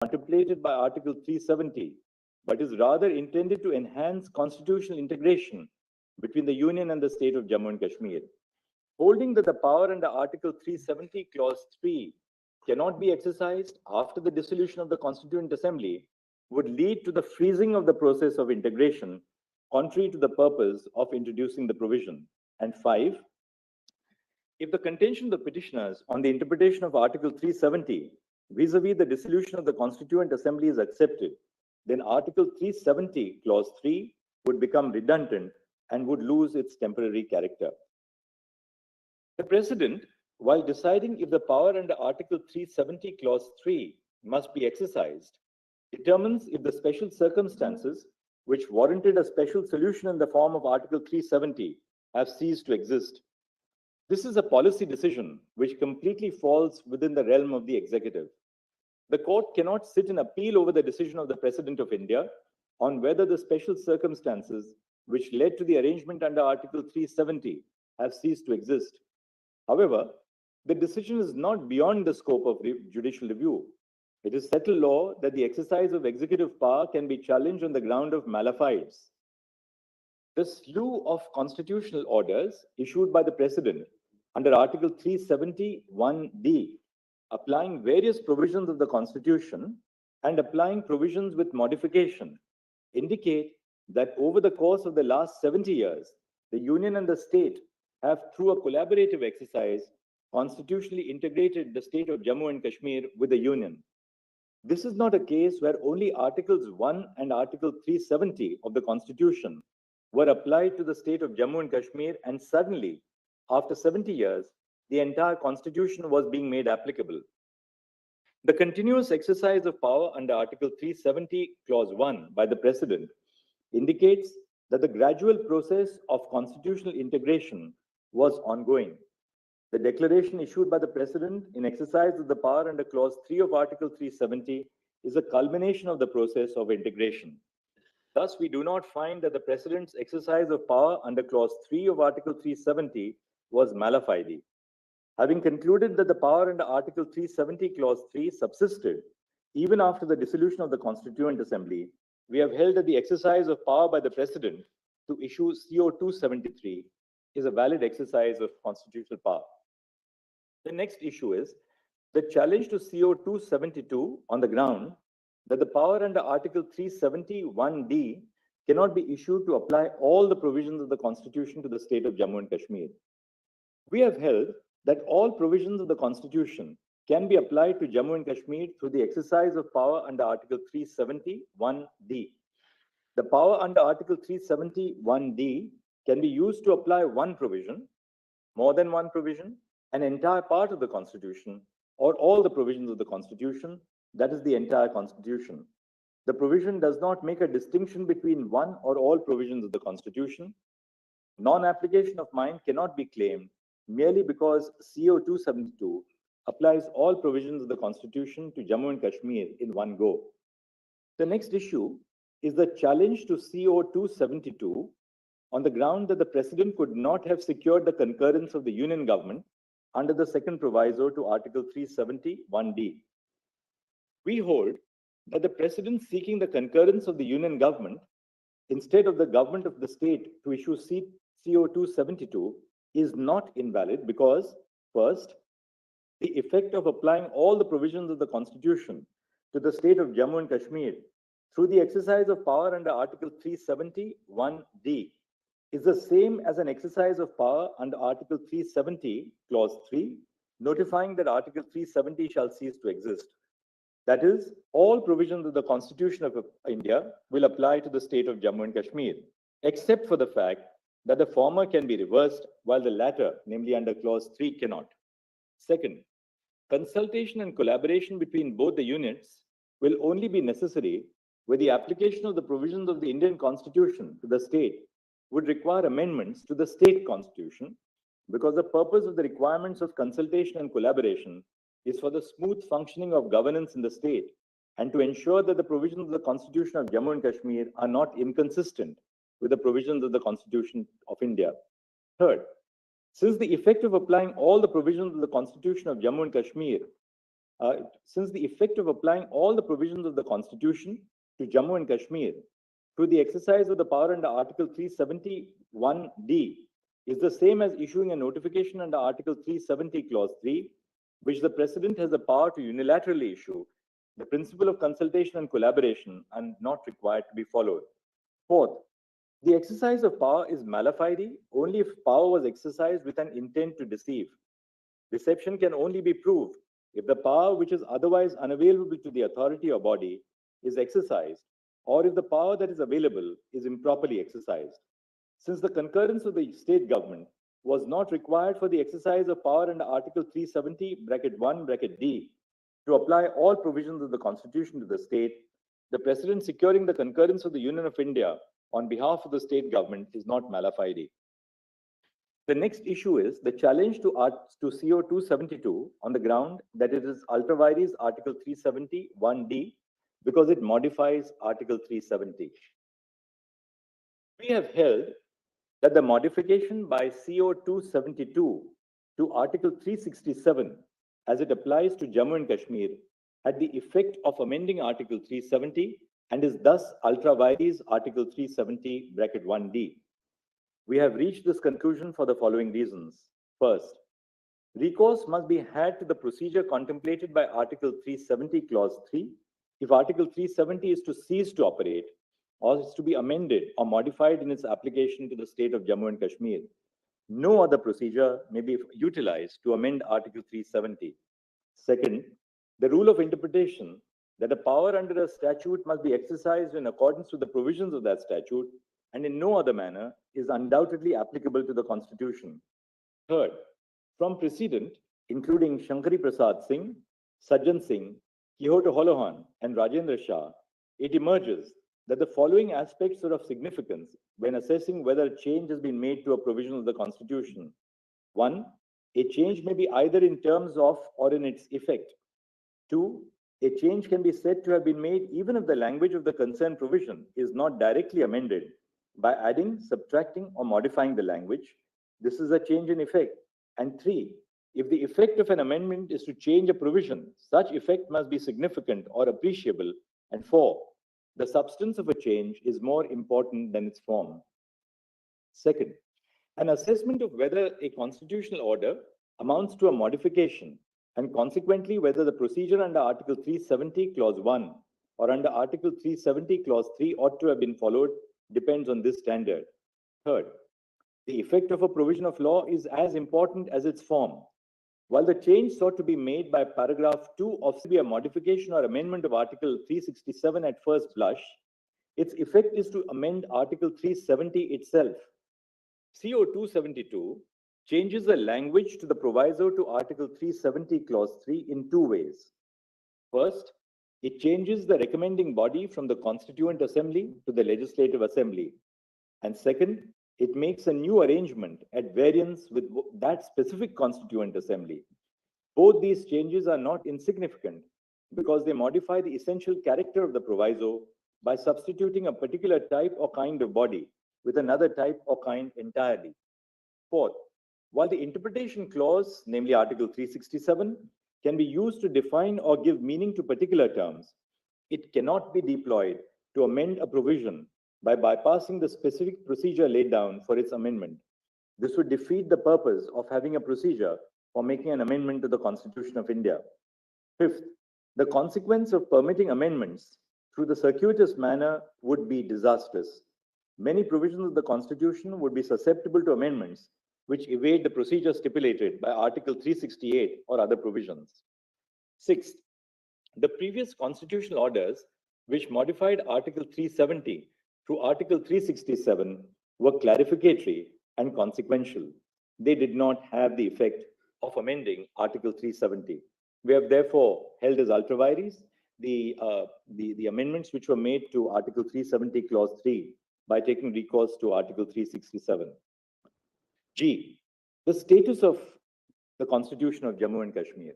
contemplated by Article 370, but is rather intended to enhance constitutional integration between the Union and the state of Jammu and Kashmir. Holding that the power under Article 370, Clause 3 cannot be exercised after the dissolution of the Constituent Assembly would lead to the freezing of the process of integration, contrary to the purpose of introducing the provision. And 5, if the contention of the petitioners on the interpretation of Article 370 vis-a-vis the dissolution of the Constituent Assembly is accepted, then Article 370, Clause 3 would become redundant and would lose its temporary character. The President, while deciding if the power under Article 370, Clause 3 must be exercised, determines if the special circumstances which warranted a special solution in the form of Article 370 have ceased to exist. This is a policy decision which completely falls within the realm of the executive. The court cannot sit and appeal over the decision of the President of India on whether the special circumstances which led to the arrangement under Article 370 have ceased to exist. However, the decision is not beyond the scope of judicial review. It is settled law that the exercise of executive power can be challenged on the ground of malafide. The slew of constitutional orders issued by the President under Article 371D, applying various provisions of the Constitution and applying provisions with modification, indicate that over the course of the last 70 years, the Union and the state have, through a collaborative exercise, constitutionally integrated the state of Jammu and Kashmir with the Union. This is not a case where only Articles 1 and Article 370 of the Constitution were applied to the state of Jammu and Kashmir, and suddenly, after 70 years, the entire Constitution was being made applicable. The continuous exercise of power under Article 370, Clause 1 by the President indicates that the gradual process of constitutional integration was ongoing. The declaration issued by the President in exercise of the power under Clause 3 of Article 370 is a culmination of the process of integration. Thus, we do not find that the President's exercise of power under Clause 3 of Article 370 was malafide. Having concluded that the power under Article 370, Clause 3 subsisted even after the dissolution of the Constituent Assembly, we have held that the exercise of power by the President to issue CO 273 is a valid exercise of constitutional power. The next issue is the challenge to CO 272 on the ground that the power under Article 371D cannot be issued to apply all the provisions of the Constitution to the state of Jammu and Kashmir. We have held that all provisions of the Constitution can be applied to Jammu and Kashmir through the exercise of power under Article 371D. The power under Article 371D can be used to apply one provision, more than one provision, an entire part of the Constitution, or all the provisions of the Constitution, that is the entire Constitution. The provision does not make a distinction between one or all provisions of the Constitution. Non-application of mine cannot be claimed merely because CO 272 applies all provisions of the Constitution to Jammu and Kashmir in one go. The next issue is the challenge to CO 272 on the ground that the President could not have secured the concurrence of the Union government under the second proviso to Article 371D. We hold that the President seeking the concurrence of the Union government instead of the government of the state to issue CO 272 is not invalid because, first, the effect of applying all the provisions of the Constitution to the state of Jammu and Kashmir through the exercise of power under Article 371D is the same as an exercise of power under Article 370, Clause 3, notifying that Article 370 shall cease to exist. That is, all provisions of the Constitution of India will apply to the state of Jammu and Kashmir, except for the fact that the former can be reversed while the latter, namely under Clause 3, cannot. Second, consultation and collaboration between both the units will only be necessary where the application of the provisions of the Indian Constitution to the state would require amendments to the state constitution, because the purpose of the requirements of consultation and collaboration is for the smooth functioning of governance in the state and to ensure that the provisions of the Constitution of Jammu and Kashmir are not inconsistent with the provisions of the Constitution of India. Third, since the effect of applying all the provisions of the Constitution of Jammu and Kashmir since the effect of applying all the provisions of the Constitution to Jammu and Kashmir through the exercise of the power under Article 371D is the same as issuing a notification under Article 370, Clause 3, which the President has the power to unilaterally issue. The principle of consultation and collaboration are not required to be followed. Fourth, the exercise of power is mala fide only if power was exercised with an intent to deceive. Deception can only be proved if the power which is otherwise unavailable to the authority or body is exercised, or if the power that is available is improperly exercised. Since the concurrence of the state government was not required for the exercise of power under Article 370(1)(d) to apply all provisions of the Constitution to the state, the President securing the concurrence of the Union of India on behalf of the state government is not mala fide. The next issue is the challenge to CO 272 on the ground that it is ultra vires Article 371D because it modifies Article 370. We have held that the modification by CO 272 to Article 367 as it applies to Jammu and Kashmir had the effect of amending Article 370 and is thus ultra vires Article 370(1)(d). We have reached this conclusion for the following reasons. First, recourse must be had to the procedure contemplated by Article 370, Clause 3, if Article 370 is to cease to operate or is to be amended or modified in its application to the state of Jammu and Kashmir. No other procedure may be utilized to amend Article 370. Second, the rule of interpretation that a power under a statute must be exercised in accordance with the provisions of that statute and in no other manner is undoubtedly applicable to the Constitution. Third, from precedent, including Shankari Prasad Singh, Sajjan Singh, Quixote Holohan, and Rajendra Shah, it emerges that the following aspects are of significance when assessing whether a change has been made to a provision of the Constitution. One, a change may be either in terms of or in its effect. Two, a change can be said to have been made even if the language of the concerned provision is not directly amended by adding, subtracting, or modifying the language. This is a change in effect. And three, if the effect of an amendment is to change a provision, such effect must be significant or appreciable. And four, the substance of a change is more important than its form. Second, an assessment of whether a constitutional order amounts to a modification and consequently whether the procedure under Article 370, Clause 1 or under Article 370, Clause 3 ought to have been followed depends on this standard. Third, the effect of a provision of law is as important as its form. While the change sought to be made by paragraph 2 of a modification or amendment of Article 367 at first blush, its effect is to amend Article 370 itself. CO 272 changes the language to the proviso to Article 370, Clause 3 in two ways. First, it changes the recommending body from the Constituent Assembly to the Legislative Assembly. And second, it makes a new arrangement at variance with that specific Constituent Assembly. Both these changes are not insignificant because they modify the essential character of the proviso by substituting a particular type or kind of body with another type or kind entirely. Fourth, while the interpretation clause, namely Article 367, can be used to define or give meaning to particular terms, it cannot be deployed to amend a provision by bypassing the specific procedure laid down for its amendment. This would defeat the purpose of having a procedure for making an amendment to the Constitution of India. Fifth, the consequence of permitting amendments through the circuitous manner would be disastrous. Many provisions of the Constitution would be susceptible to amendments which evade the procedure stipulated by Article 368 or other provisions. Sixth, the previous constitutional orders which modified Article 370 through Article 367 were clarificatory and consequential. They did not have the effect of amending Article 370. We have therefore held as ultra vires the amendments which were made to Article 370, Clause 3 by taking recourse to Article 367. G, the status of the Constitution of Jammu and Kashmir.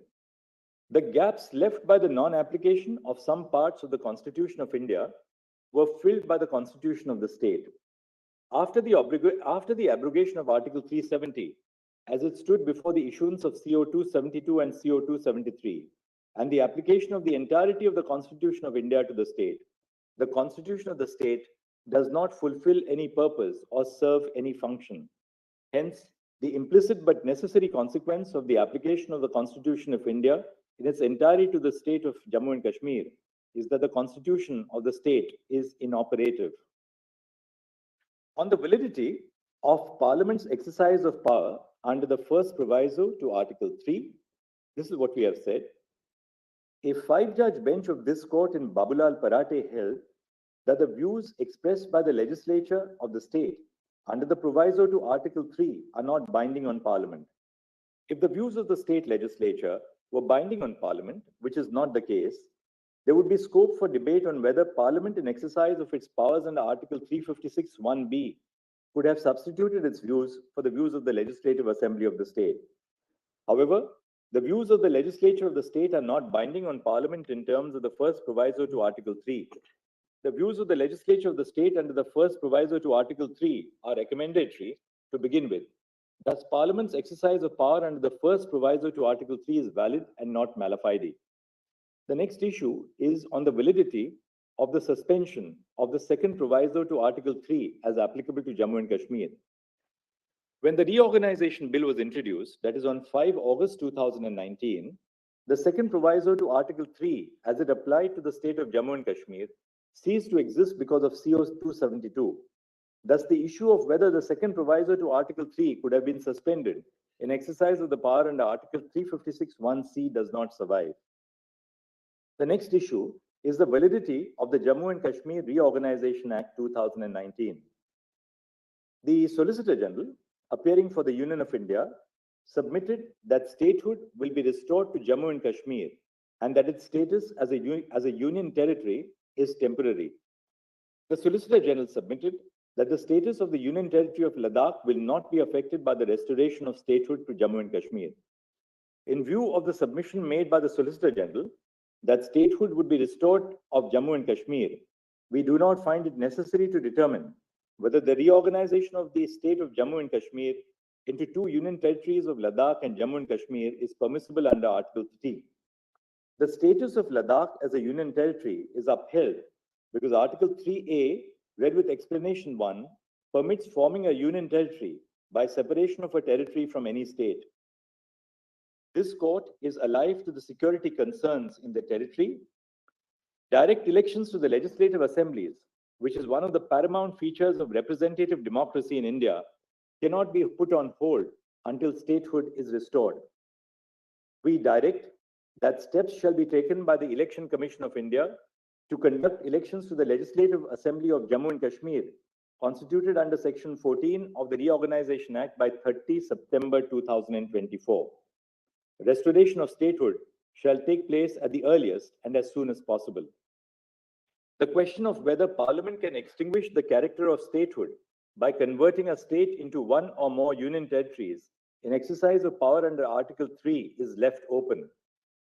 The gaps left by the non-application of some parts of the Constitution of India were filled by the Constitution of the state. After the abrogation of Article 370, as it stood before the issuance of CO 272 and CO 273, and the application of the entirety of the Constitution of India to the state, the Constitution of the state does not fulfill any purpose or serve any function. Hence, the implicit but necessary consequence of the application of the Constitution of India in its entirety to the state of Jammu and Kashmir is that the Constitution of the state is inoperative. On the validity of Parliament's exercise of power under the first proviso to Article 3, this is what we have said. A five-judge bench of this court in Babulal Parate held that the views expressed by the legislature of the state under the proviso to Article 3 are not binding on Parliament. If the views of the state legislature were binding on Parliament, which is not the case, there would be scope for debate on whether Parliament, in exercise of its powers under Article 356(1)(b), could have substituted its views for the views of the Legislative Assembly of the state. However, the views of the legislature of the state are not binding on Parliament in terms of the first proviso to Article 3. The views of the legislature of the state under the first proviso to Article 3 are recommendatory to begin with. Thus, Parliament's exercise of power under the first proviso to Article 3 is valid and not mala fide. The next issue is on the validity of the suspension of the second proviso to Article 3 as applicable to Jammu and Kashmir. When the reorganization bill was introduced, that is on 5 August 2019, the second proviso to Article 3 as it applied to the state of Jammu and Kashmir ceased to exist because of CO 272. Thus, the issue of whether the second proviso to Article 3 could have been suspended in exercise of the power under Article 356(1)(c) does not survive. The next issue is the validity of the Jammu and Kashmir Reorganization Act 2019. The Solicitor General, appearing for the Union of India, submitted that statehood will be restored to Jammu and Kashmir and that its status as a union territory is temporary. The Solicitor General submitted that the status of the Union Territory of Ladakh will not be affected by the restoration of statehood to Jammu and Kashmir. In view of the submission made by the Solicitor General that statehood would be restored of Jammu and Kashmir, we do not find it necessary to determine whether the reorganization of the state of Jammu and Kashmir into two union territories of Ladakh and Jammu and Kashmir is permissible under Article 3. The status of Ladakh as a union territory is upheld because Article 3A, read with explanation 1, permits forming a union territory by separation of a territory from any state. This court is alive to the security concerns in the territory. Direct elections to the legislative assemblies, which is one of the paramount features of representative democracy in India, cannot be put on hold until statehood is restored. We direct that steps shall be taken by the Election Commission of India to conduct elections to the Legislative Assembly of Jammu and Kashmir, constituted under Section 14 of the Reorganization Act by 30 September 2024. Restoration of statehood shall take place at the earliest and as soon as possible. The question of whether Parliament can extinguish the character of statehood by converting a state into one or more union territories in exercise of power under Article 3 is left open.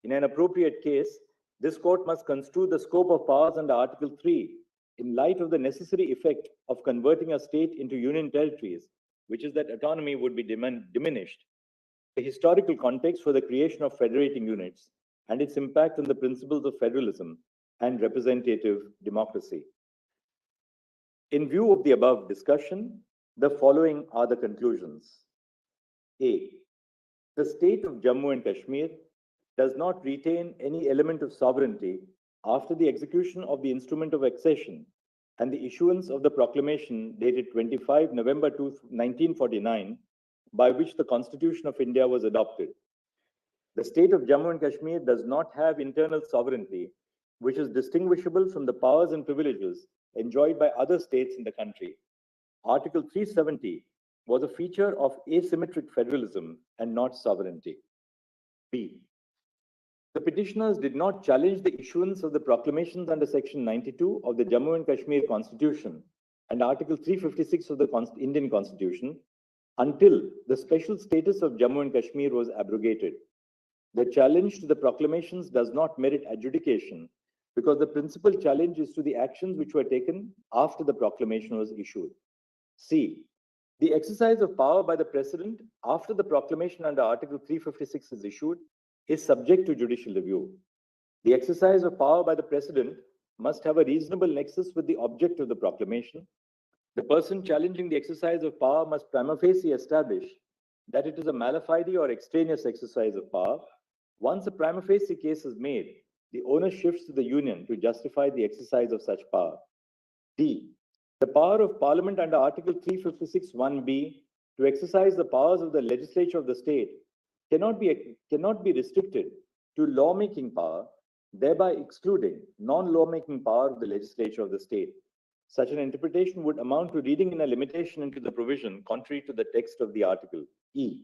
In an appropriate case, this court must construe the scope of powers under Article 3 in light of the necessary effect of converting a state into union territories, which is that autonomy would be diminished, the historical context for the creation of federating units, and its impact on the principles of federalism and representative democracy. In view of the above discussion, the following are the conclusions. A. The state of Jammu and Kashmir does not retain any element of sovereignty after the execution of the instrument of accession and the issuance of the proclamation dated 25 November 1949, by which the Constitution of India was adopted. The state of Jammu and Kashmir does not have internal sovereignty, which is distinguishable from the powers and privileges enjoyed by other states in the country. Article 370 was a feature of asymmetric federalism and not sovereignty. B. The petitioners did not challenge the issuance of the proclamations under Section 92 of the Jammu and Kashmir Constitution and Article 356 of the Indian Constitution until the special status of Jammu and Kashmir was abrogated. The challenge to the proclamations does not merit adjudication because the principal challenge is to the actions which were taken after the proclamation was issued. C. The exercise of power by the President after the proclamation under Article 356 is issued is subject to judicial review. The exercise of power by the President must have a reasonable nexus with the object of the proclamation. The person challenging the exercise of power must prima facie establish that it is a mala fide or extraneous exercise of power. Once a prima facie case is made, the onus shifts to the Union to justify the exercise of such power. D. The power of Parliament under Article 356(1)(b) to exercise the powers of the legislature of the state cannot be restricted to lawmaking power, thereby excluding non-lawmaking power of the legislature of the state. Such an interpretation would amount to reading in a limitation into the provision contrary to the text of the article. E.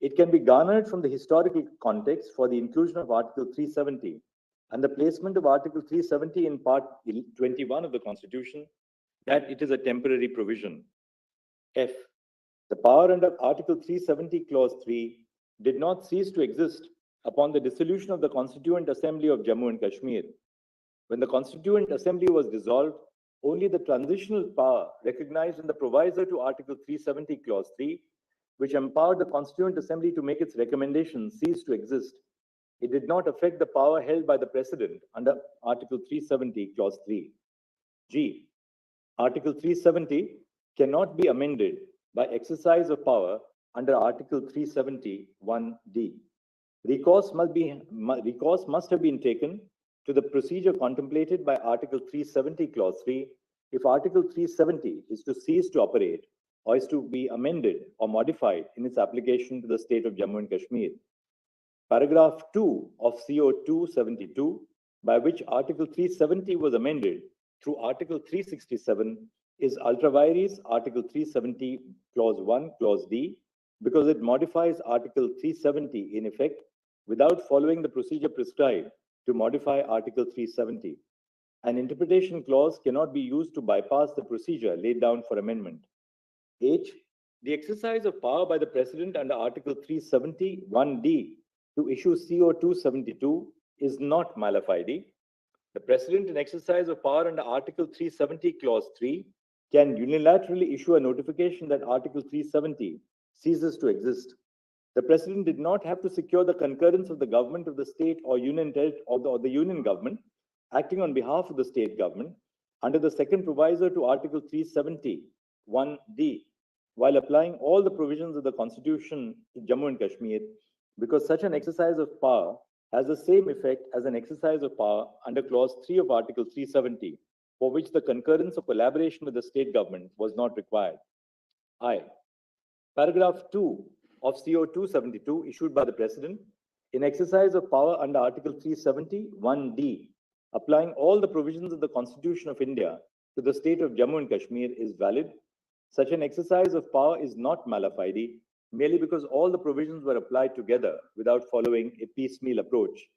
It can be garnered from the historical context for the inclusion of Article 370 and the placement of Article 370 in Part 21 of the Constitution that it is a temporary provision. F. The power under Article 370, Clause 3 did not cease to exist upon the dissolution of the Constituent Assembly of Jammu and Kashmir. When the Constituent Assembly was dissolved, only the transitional power recognized in the proviso to Article 370, Clause 3, which empowered the Constituent Assembly to make its recommendations, ceased to exist. It did not affect the power held by the President under Article 370, Clause 3. G. Article 370 cannot be amended by exercise of power under Article 370(1)(d). Recourse must have been taken to the procedure contemplated by Article 370, Clause 3, if Article 370 is to cease to operate or is to be amended or modified in its application to the state of Jammu and Kashmir. Paragraph 2 of CO 272, by which Article 370 was amended through Article 367, is ultra vires Article 370, Clause 1, Clause D, because it modifies Article 370 in effect without following the procedure prescribed to modify Article 370. An interpretation clause cannot be used to bypass the procedure laid down for amendment. H. The exercise of power by the President under Article 370(1)(d) to issue CO 272 is not mala fide. The President, in exercise of power under Article 370, Clause 3, can unilaterally issue a notification that Article 370 ceases to exist. The President did not have to secure the concurrence of the government of the state or union or the union government acting on behalf of the state government under the second proviso to Article 370(1)(d), while applying all the provisions of the Constitution to Jammu and Kashmir, because such an exercise of power has the same effect as an exercise of power under Clause 3 of Article 370, for which the concurrence or collaboration with the state government was not required. I. Paragraph 2 of CO 272 issued by the President in exercise of power under Article 370(1)(d), applying all the provisions of the Constitution of India to the state of Jammu and Kashmir is valid. Such an exercise of power is not mala fide, merely because all the provisions were applied together without following a piecemeal approach.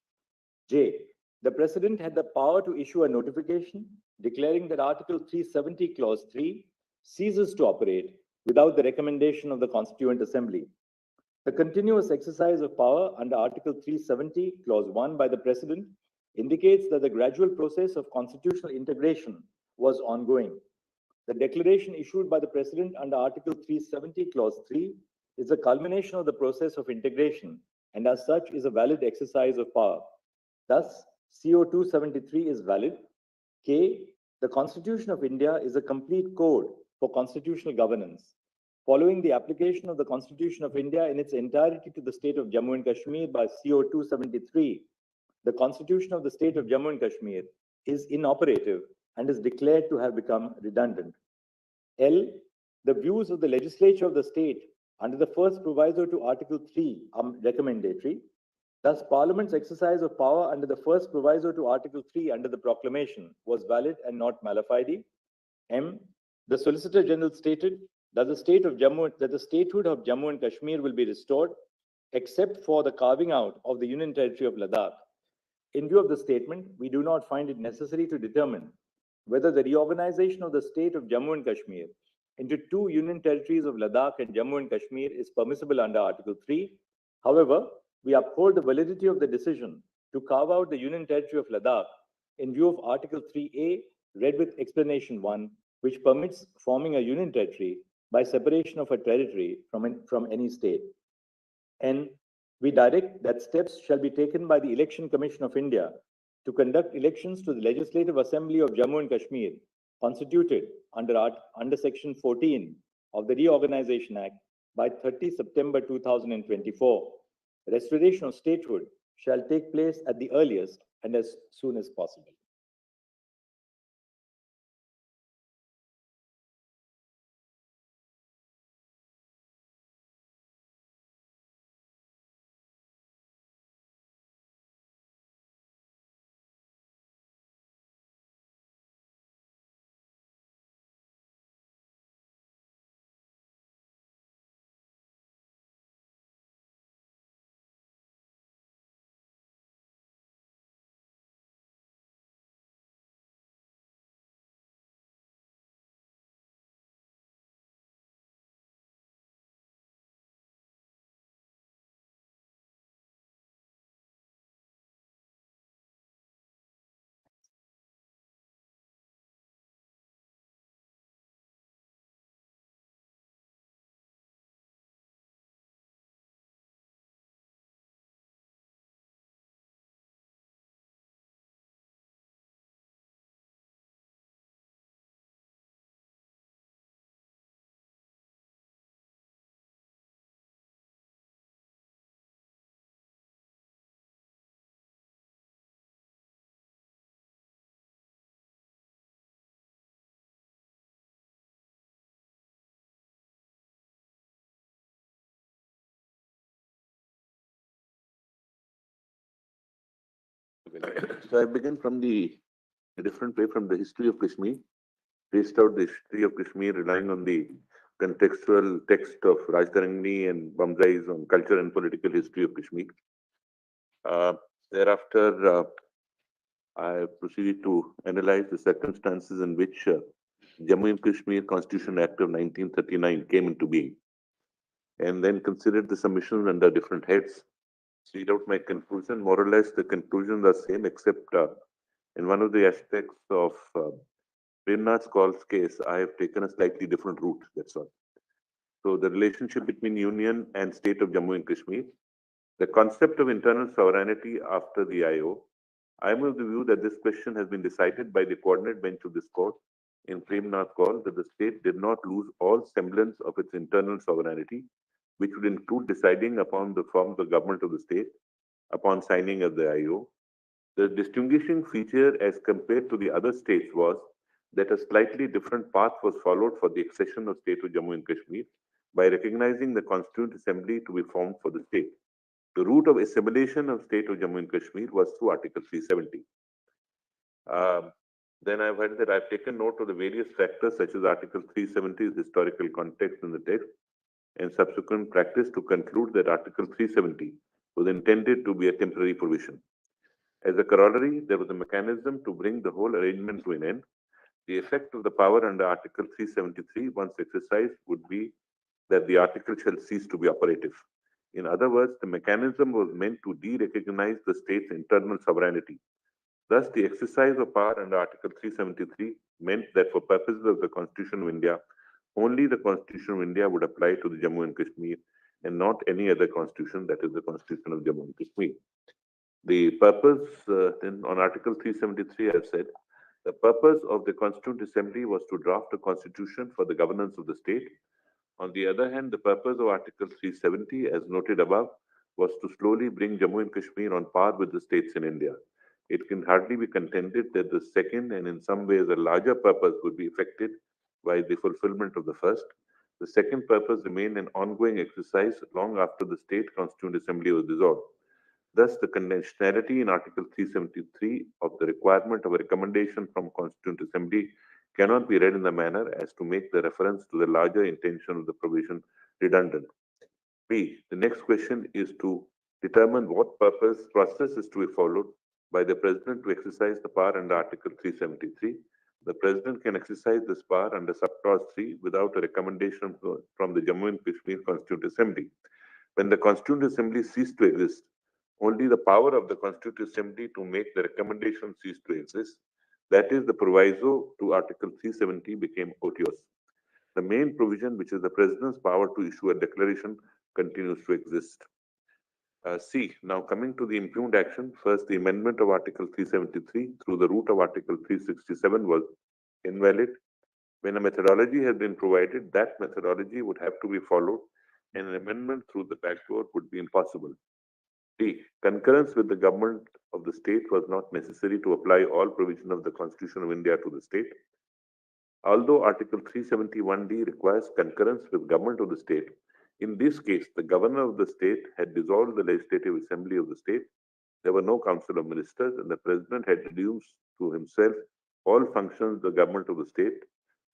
J. The President had the power to issue a notification declaring that Article 370, Clause 3 ceases to operate without the recommendation of the Constituent Assembly. The continuous exercise of power under Article 370, Clause 1 by the President indicates that the gradual process of constitutional integration was ongoing. The declaration issued by the President under Article 370, Clause 3 is the culmination of the process of integration and as such is a valid exercise of power. Thus, CO 273 is valid. K. The Constitution of India is a complete code for constitutional governance. Following the application of the Constitution of India in its entirety to the state of Jammu and Kashmir by CO 273, the Constitution of the state of Jammu and Kashmir is inoperative and is declared to have become redundant. L. The views of the legislature of the state under the first proviso to Article 3 are recommendatory. Thus, Parliament's exercise of power under the first proviso to Article 3 under the proclamation was valid and not mala fide. M. The Solicitor General stated that the statehood of Jammu and Kashmir will be restored, except for the carving out of the Union Territory of Ladakh. In view of the statement, we do not find it necessary to determine whether the reorganization of the state of Jammu and Kashmir into two Union Territories of Ladakh and Jammu and Kashmir is permissible under Article 3. However, we uphold the validity of the decision to carve out the Union Territory of Ladakh in view of Article 3A, read with Explanation 1, which permits forming a Union Territory by separation of a territory from any state. And we direct that steps shall be taken by the Election Commission of India to conduct elections to the Legislative Assembly of Jammu and Kashmir, constituted under Section 14 of the Reorganization Act by 30 September 2024. Restoration of statehood shall take place at the earliest and as soon as possible. So I begin from a different way from the history of Kashmir, traced out the history of Kashmir relying on the contextual text of Rajtarangni and Bamzai's on culture and political history of Kashmir. Thereafter, I proceeded to analyze the circumstances in which Jammu and Kashmir Constitution Act of 1939 came into being, and then considered the submissions under different heads. Read out my conclusion. More or less, the conclusions are same, except in one of the aspects of Premnath Kaul's case, I have taken a slightly different route. That's all. So, the relationship between Union and State of Jammu and Kashmir, the concept of internal sovereignty after the IO. I am of the view that this question has been decided by the coordinate bench of this court in Premnath Kaul that the state did not lose all semblance of its internal sovereignty, which would include deciding upon the form of the government of the state upon signing of the IO. The distinguishing feature as compared to the other states was that a slightly different path was followed for the accession of state of Jammu and Kashmir by recognizing the Constituent Assembly to be formed for the state. The route of assimilation of state of Jammu and Kashmir was through Article 370. Then I've heard that I've taken note of the various factors such as Article 370's historical context in the text and subsequent practice to conclude that Article 370 was intended to be a temporary provision. As a corollary, there was a mechanism to bring the whole arrangement to an end. The effect of the power under Article 373, once exercised, would be that the article shall cease to be operative. In other words, the mechanism was meant to de-recognize the state's internal sovereignty. Thus, the exercise of power under Article 373 meant that for purposes of the Constitution of India, only the Constitution of India would apply to the Jammu and Kashmir and not any other constitution, that is the Constitution of Jammu and Kashmir. The purpose, then on Article 373, I have said, the purpose of the Constituent Assembly was to draft a constitution for the governance of the state. On the other hand, the purpose of Article 370, as noted above, was to slowly bring Jammu and Kashmir on par with the states in India. It can hardly be contended that the second and in some ways a larger purpose would be effected by the fulfillment of the first. The second purpose remained an ongoing exercise long after the State Constituent Assembly was dissolved. Thus, the conditionality in Article 373 of the requirement of a recommendation from Constituent Assembly cannot be read in the manner as to make the reference to the larger intention of the provision redundant. B. The next question is to determine what process is to be followed by the President to exercise the power under Article 373. The President can exercise this power under subclause 3 without a recommendation from the Jammu and Kashmir Constituent Assembly. When the Constituent Assembly ceased to exist, only the power of the Constituent Assembly to make the recommendation ceased to exist. That is, the proviso to Article 370 became otious. The main provision, which is the President's power to issue a declaration, continues to exist. C. Now coming to the impugned action, first the amendment of Article 373 through the route of Article 367 was invalid. When a methodology has been provided, that methodology would have to be followed and an amendment through the back door would be impossible. D. Concurrence with the government of the state was not necessary to apply all provisions of the Constitution of India to the state. Although Article 371D requires concurrence with government of the state, in this case, the governor of the state had dissolved the Legislative Assembly of the state. There were no council of ministers, and the president had reduced to himself all functions of the government of the state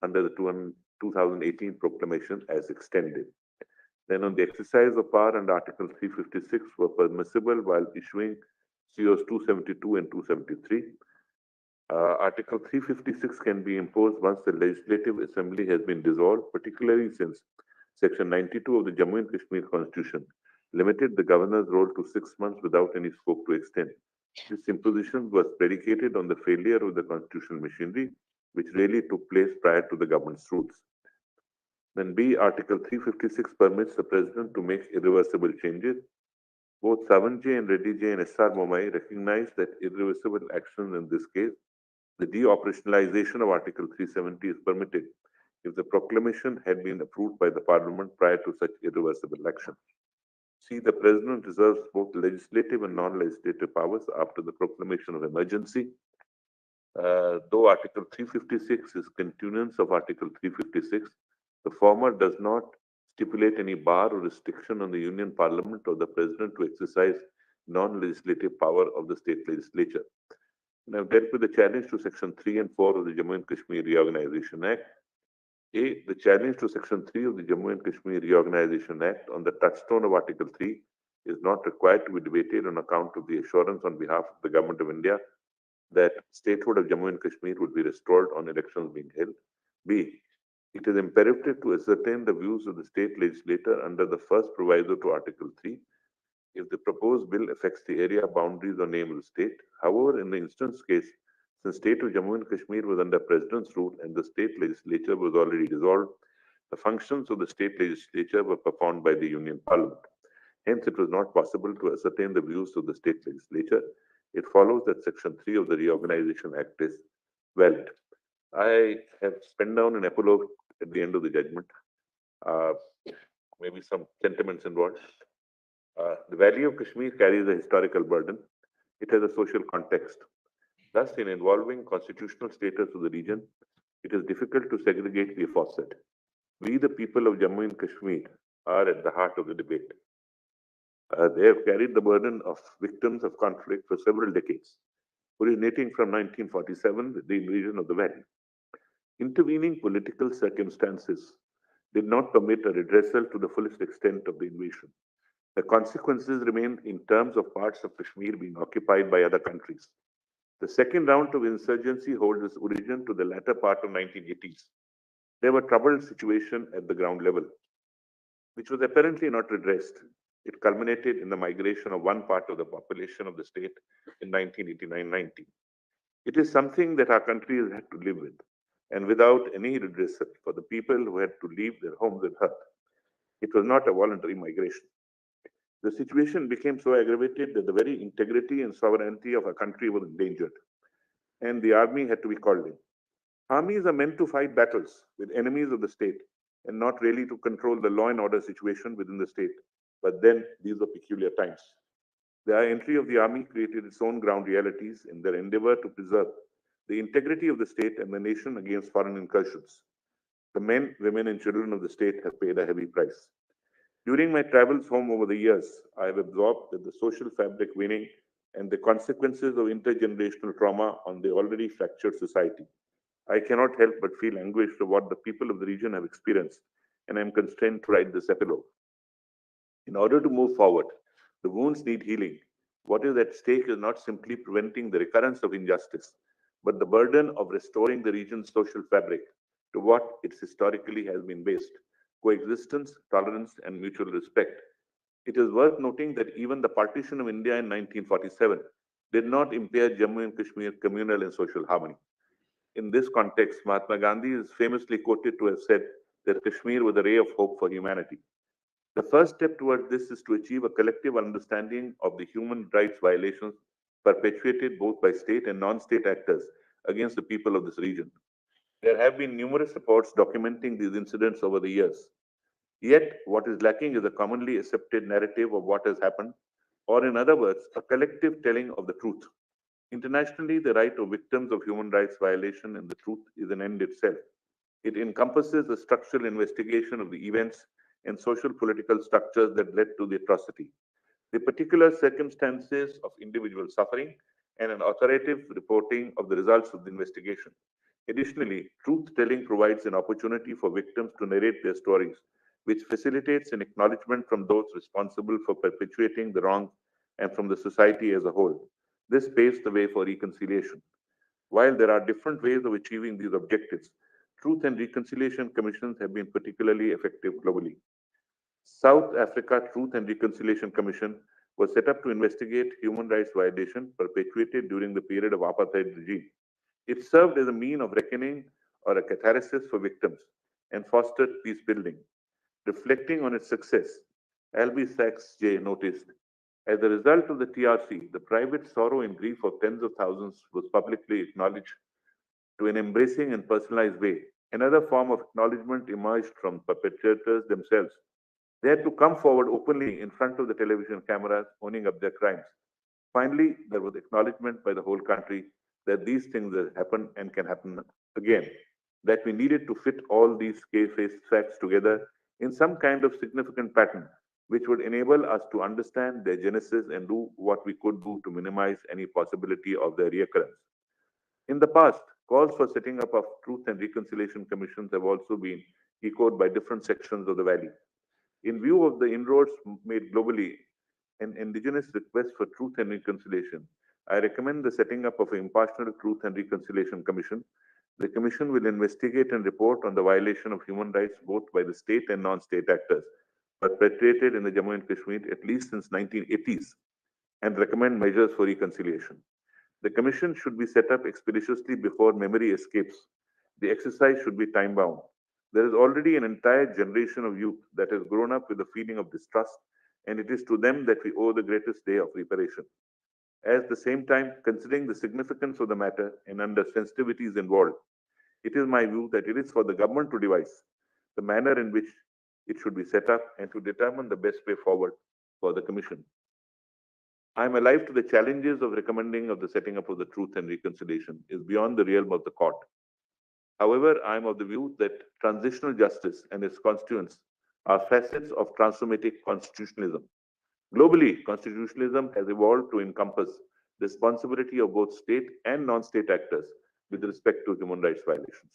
under the 2018 proclamation as extended. Then on the exercise of power under Article 356 were permissible while issuing COs 272 and 273. Article 356 can be imposed once the Legislative Assembly has been dissolved, particularly since Section 92 of the Jammu and Kashmir Constitution limited the governor's role to 6 months without any scope to extend. This imposition was predicated on the failure of the constitutional machinery, which really took place prior to the government's rules. Then B, Article 356 permits the president to make irreversible changes. Both Savan J and Reddy J and S.R. Momai recognized that irreversible actions in this case, the de-operationalization of Article 370 is permitted if the proclamation had been approved by the Parliament prior to such irreversible action. C, the President reserves both legislative and non-legislative powers after the proclamation of emergency. Though Article 356 is continuance of Article 356, the former does not stipulate any bar or restriction on the Union Parliament or the President to exercise non-legislative power of the state legislature. And I've dealt with the challenge to Section 3 and 4 of the Jammu and Kashmir Reorganization Act. A, the challenge to Section 3 of the Jammu and Kashmir Reorganization Act on the touchstone of Article 3 is not required to be debated on account of the assurance on behalf of the Government of India that statehood of Jammu and Kashmir would be restored on elections being held. B, it is imperative to ascertain the views of the state legislature under the first proviso to Article 3 if the proposed bill affects the area, boundaries, or name of the state. However, in the instance case, since state of Jammu and Kashmir was under President's rule and the state legislature was already dissolved, the functions of the state legislature were performed by the Union Parliament. Hence, it was not possible to ascertain the views of the state legislature. It follows that Section 3 of the Reorganization Act is valid. I have penned down an epilogue at the end of the judgment, maybe some sentiments involved. The Valley of Kashmir carries a historical burden. It has a social context. Thus, in involving constitutional status of the region, it is difficult to segregate the aforesaid. We, the people of Jammu and Kashmir, are at the heart of the debate. They have carried the burden of victims of conflict for several decades, originating from 1947 with the invasion of the Valley. Intervening political circumstances did not permit a redressal to the fullest extent of the invasion. The consequences remain in terms of parts of Kashmir being occupied by other countries. The second round of insurgency holds its origin to the latter part of 1980s. There were troubled situation at the ground level, which was apparently not redressed. It culminated in the migration of one part of the population of the state in 1989-90. It is something that our country has had to live with, and without any redressal for the people who had to leave their homes and hearth. It was not a voluntary migration. The situation became so aggravated that the very integrity and sovereignty of our country was endangered, and the army had to be called in. Armies are meant to fight battles with enemies of the state and not really to control the law and order situation within the state. But then these were peculiar times. The entry of the army created its own ground realities in their endeavor to preserve the integrity of the state and the nation against foreign incursions. The men, women, and children of the state have paid a heavy price. During my travels home over the years, I have absorbed that the social fabric waning and the consequences of intergenerational trauma on the already fractured society. I cannot help but feel anguished of what the people of the region have experienced, and I am constrained to write this epilogue. In order to move forward, the wounds need healing. What is at stake is not simply preventing the recurrence of injustice, but the burden of restoring the region's social fabric to what it historically has been based: coexistence, tolerance, and mutual respect. It is worth noting that even the partition of India in 1947 did not impair Jammu and Kashmir communal and social harmony. In this context, Mahatma Gandhi is famously quoted to have said that Kashmir was a ray of hope for humanity. The first step towards this is to achieve a collective understanding of the human rights violations perpetuated both by state and non-state actors against the people of this region. There have been numerous reports documenting these incidents over the years. Yet, what is lacking is a commonly accepted narrative of what has happened, or in other words, a collective telling of the truth. Internationally, the right of victims of human rights violation and the truth is an end itself. It encompasses a structural investigation of the events and social political structures that led to the atrocity, the particular circumstances of individual suffering, and an authoritative reporting of the results of the investigation. Additionally, truth telling provides an opportunity for victims to narrate their stories, which facilitates an acknowledgement from those responsible for perpetuating the wrong and from the society as a whole. This paves the way for reconciliation. While there are different ways of achieving these objectives, Truth and Reconciliation Commissions have been particularly effective globally. South Africa Truth and Reconciliation Commission was set up to investigate human rights violations perpetuated during the period of apartheid regime. It served as a mean of reckoning or a catharsis for victims and fostered peace building. Reflecting on its success, Albie Sachs J. noticed, as a result of the TRC, the private sorrow and grief of tens of thousands was publicly acknowledged to an embracing and personalized way. Another form of acknowledgement emerged from perpetrators themselves. They had to come forward openly in front of the television cameras, owning up their crimes. Finally, there was acknowledgement by the whole country that these things have happened and can happen again, that we needed to fit all these facts together in some kind of significant pattern, which would enable us to understand their genesis and do what we could do to minimize any possibility of their reoccurrence. In the past, calls for setting up of Truth and Reconciliation Commissions have also been echoed by different sections of the valley. In view of the inroads made globally and indigenous requests for truth and reconciliation, I recommend the setting up of an impartial Truth and Reconciliation Commission. The Commission will investigate and report on the violation of human rights both by the state and non-state actors perpetrated in the Jammu and Kashmir at least since 1980s and recommend measures for reconciliation. The Commission should be set up expeditiously before memory escapes. The exercise should be time-bound. There is already an entire generation of youth that has grown up with a feeling of distrust, and it is to them that we owe the greatest day of reparation. At the same time, considering the significance of the matter and under sensitivities involved, it is my view that it is for the government to devise the manner in which it should be set up and to determine the best way forward for the Commission. I am alive to the challenges of recommending of the setting up of the Truth and Reconciliation is beyond the realm of the court. However, I am of the view that transitional justice and its constituents are facets of transformative constitutionalism. Globally, constitutionalism has evolved to encompass the responsibility of both state and non-state actors with respect to human rights violations.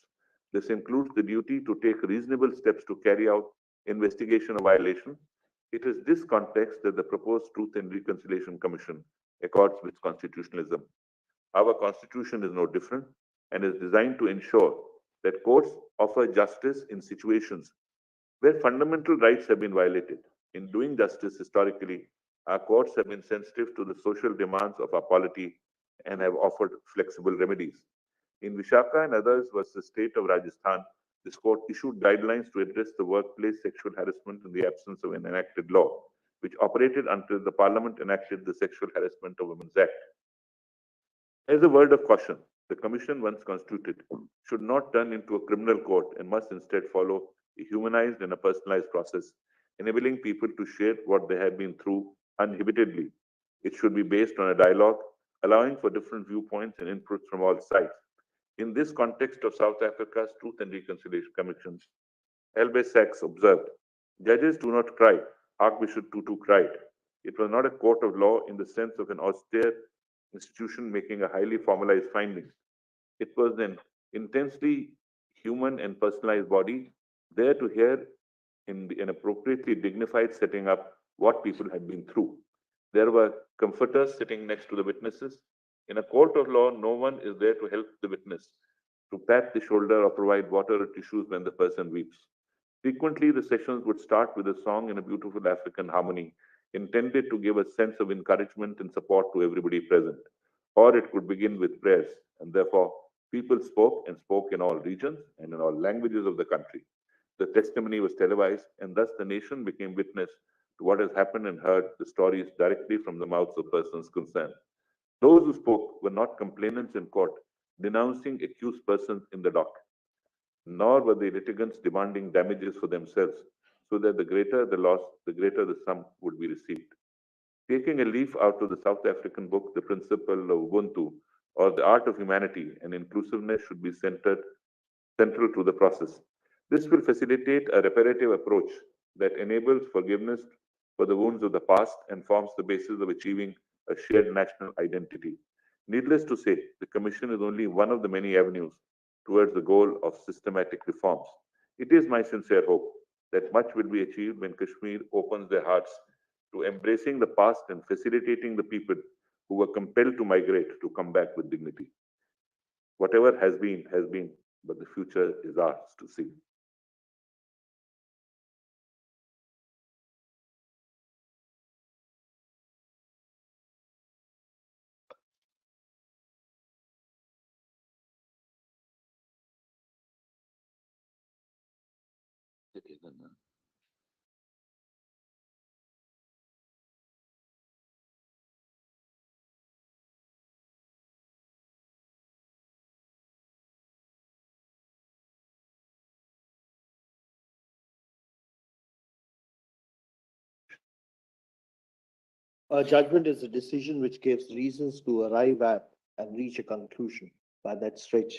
This includes the duty to take reasonable steps to carry out investigation of violation. It is this context that the proposed Truth and Reconciliation Commission accords with constitutionalism. Our constitution is no different and is designed to ensure that courts offer justice in situations where fundamental rights have been violated. In doing justice historically, our courts have been sensitive to the social demands of our polity and have offered flexible remedies. In Vishaka and others versus the state of Rajasthan, this court issued guidelines to address the workplace sexual harassment in the absence of an enacted law, which operated until the parliament enacted the Sexual Harassment of Women Act. As a word of caution, the commission, once constituted, should not turn into a criminal court and must instead follow a humanized and a personalized process, enabling people to share what they have been through uninhibitedly. It should be based on a dialogue, allowing for different viewpoints and inputs from all sides. In this context of South Africa's Truth and Reconciliation Commissions, Albie Sachs observed, judges do not cry. Archbishop Tutu cried. It was not a court of law in the sense of an austere institution making a highly formalized finding. It was an intensely human and personalized body there to hear in an appropriately dignified setting up what people had been through. There were comforters sitting next to the witnesses. In a court of law, no one is there to help the witness, to pat the shoulder or provide water or tissues when the person weeps. Frequently, the sessions would start with a song in a beautiful African harmony, intended to give a sense of encouragement and support to everybody present. Or it could begin with prayers, and therefore, people spoke and spoke in all regions and in all languages of the country. The testimony was televised, and thus the nation became witness to what has happened and heard the stories directly from the mouths of persons concerned. Those who spoke were not complainants in court, denouncing accused persons in the dock, nor were the litigants demanding damages for themselves, so that the greater the loss, the greater the sum would be received. Taking a leaf out of the South African book, The Principle of Ubuntu, or The Art of Humanity and Inclusiveness should be central to the process. This will facilitate a reparative approach that enables forgiveness for the wounds of the past and forms the basis of achieving a shared national identity. Needless to say, the Commission is only one of the many avenues towards the goal of systematic reforms. It is my sincere hope that much will be achieved when Kashmir opens their hearts to embracing the past and facilitating the people who were compelled to migrate to come back with dignity. Whatever has been, but the future is ours to see. A judgment is a decision which gives reasons to arrive at and reach a conclusion. By that stretch,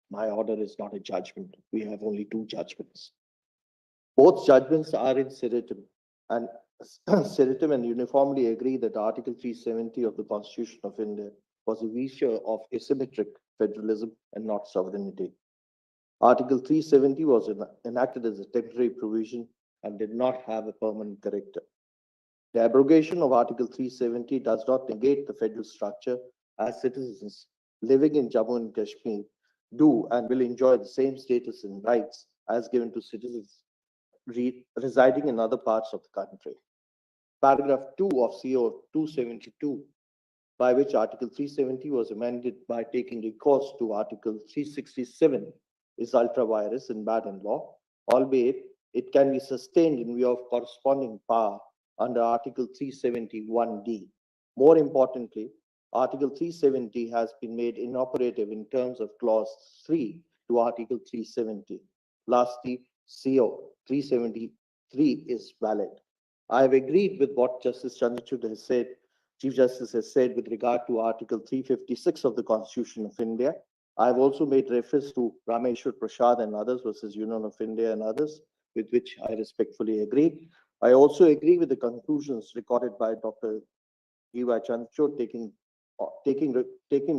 my order is not a judgment. We have only two judgments. Both judgments are in seriatim, and seriatim and uniformly agree that Article 370 of the Constitution of India was a feature of asymmetric federalism and not sovereignty. Article 370 was enacted as a temporary provision and did not have a permanent character. The abrogation of Article 370 does not negate the federal structure, as citizens living in Jammu and Kashmir do and will enjoy the same status and rights as given to citizens residing in other parts of the country. Paragraph 2 of CO 272, by which Article 370 was amended by taking recourse to Article 367, is ultra-virus and bad in law, albeit it can be sustained in view of corresponding power under Article 371D. More importantly, Article 370 has been made inoperative in terms of Clause 3 to Article 370. Lastly, CO 373 is valid. I have agreed with what Justice Chandrachud has said, Chief Justice has said with regard to Article 356 of the Constitution of India. I have also made reference to Rameshwar Prasad and others versus Union of India and others, with which I respectfully agree. I also agree with the conclusions recorded by Dr. G.Y. Chandrachud, taking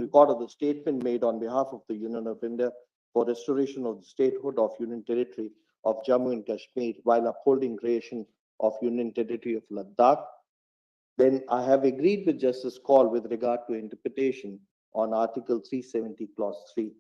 record of the statement made on behalf of the Union of India for restoration of the statehood of Union Territory of Jammu and Kashmir while upholding creation of Union Territory of Ladakh. Then I have agreed with Justice Kaul with regard to interpretation on Article 370, Clause 3.